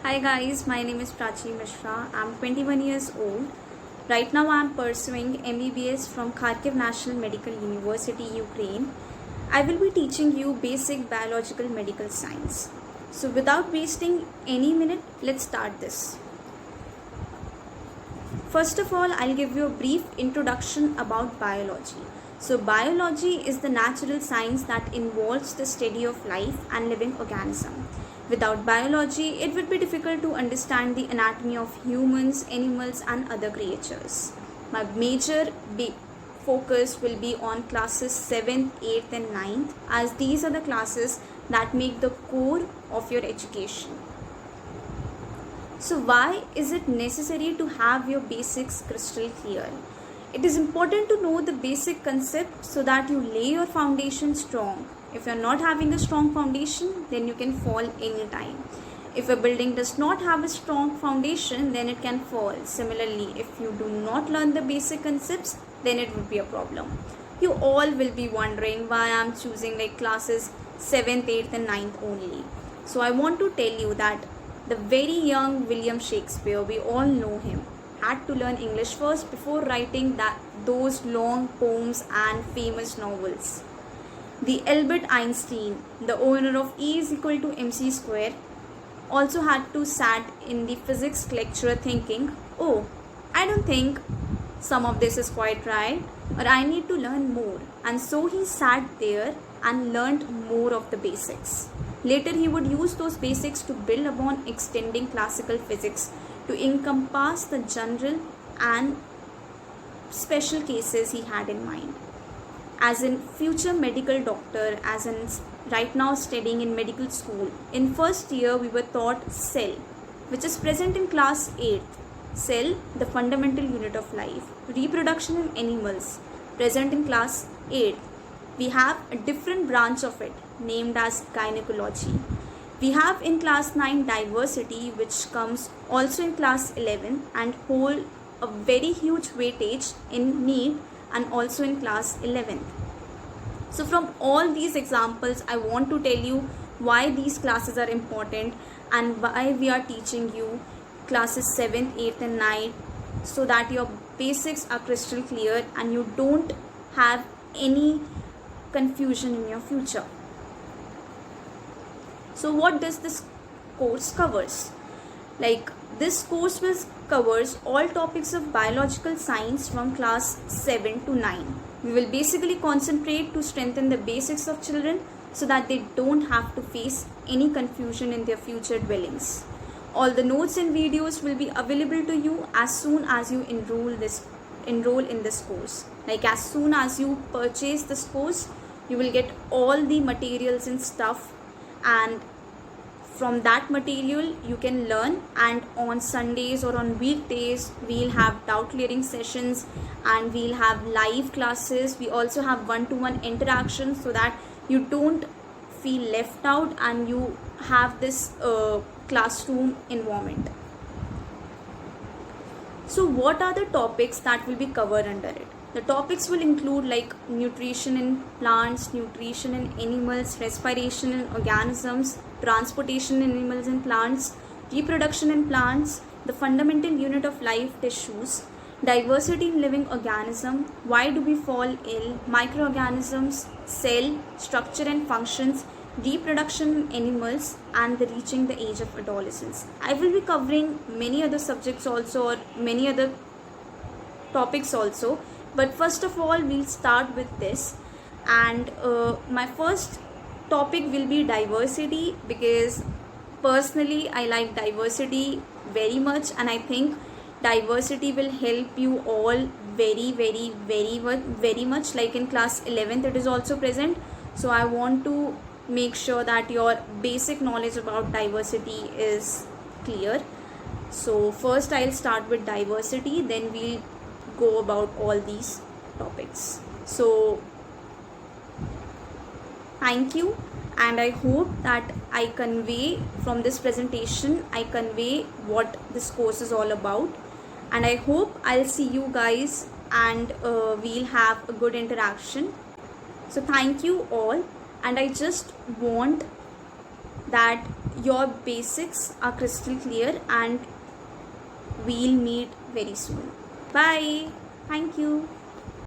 Hi guys, my name is Prachi Mishra. I'm 21 years old. Right now I'm pursuing MBBS from Kharkiv National Medical University, Ukraine. I will be teaching you basic biological medical science. So without wasting any minute, let's start this. First of all, I'll give you a brief introduction about biology. So biology is the natural science that involves the study of life and living organism. Without biology, it would be difficult to understand the anatomy of humans, animals and other creatures. My major focus will be on classes 7th, 8th and 9th, as these are the classes that make the core of your education. So why is it necessary to have your basics crystal clear? It is important to know the basic concept so that you lay your foundation strong. If you're not having a strong foundation, then you can fall anytime. If a building does not have a strong foundation, then it can fall. Similarly, if you do not learn the basic concepts, then it would be a problem. You all will be wondering why I'm choosing like classes 7th, 8th and 9th only. So I want to tell you that the very young William Shakespeare, we all know him, had to learn English first before writing those long poems and famous novels. The Albert Einstein, the owner of E is equal to mc square, also had to sat in the physics lecture thinking, oh, I don't think some of this is quite right, or I need to learn more. And so he sat there and learned more of the basics. Later he would use those basics to build upon extending classical physics to encompass the general and special cases he had in mind. As a future medical doctor, as in right now studying in medical school, in first year we were taught cell, which is present in class 8th. Cell, the fundamental unit of life. Reproduction in animals, present in class 8th. We have a different branch of it, named as gynecology. We have in class 9 diversity, which comes also in class 11 and hold a very huge weightage in need and also in class 11th. So from all these examples, I want to tell you why these classes are important and why we are teaching you classes 7th, 8th and 9th, so that your basics are crystal clear and you don't have any confusion in your future. So what does this course covers? Like this course covers all topics of biological science from class 7 to 9. We will basically concentrate to strengthen the basics of children so that they don't have to face any confusion in their future dwellings. All the notes and videos will be available to you as soon as you enroll in this course. Like as soon as you purchase this course, you will get all the materials and stuff, and from that material you can learn. And on Sundays or on weekdays we'll have doubt clearing sessions and we'll have live classes. We also have one-to-one interaction so that you don't feel left out and you have this classroom environment. So what are the topics that will be covered under it? The topics will include like nutrition in plants, nutrition in animals, respiration in organisms, transportation in animals and plants, reproduction in plants, the fundamental unit of life, tissues, diversity in living organism, why do we fall ill, microorganisms, cell, structure and functions, reproduction in animals, and the reaching the age of adolescence. I will be covering many other subjects also, or many other topics also, but first of all we'll start with this. And my first topic will be diversity, because personally I like diversity very much and I think diversity will help you all very much. Like in class 11th it is also present, so I want to make sure that your basic knowledge about diversity is clear. So first I'll start with diversity, then we'll go about all these topics. So thank you, and I hope that I convey from this presentation, I convey what this course is all about, and I hope I'll see you guys and we'll have a good interaction. So thank you all, and I just want that your basics are crystal clear, and we'll meet very soon. Bye. Thank you.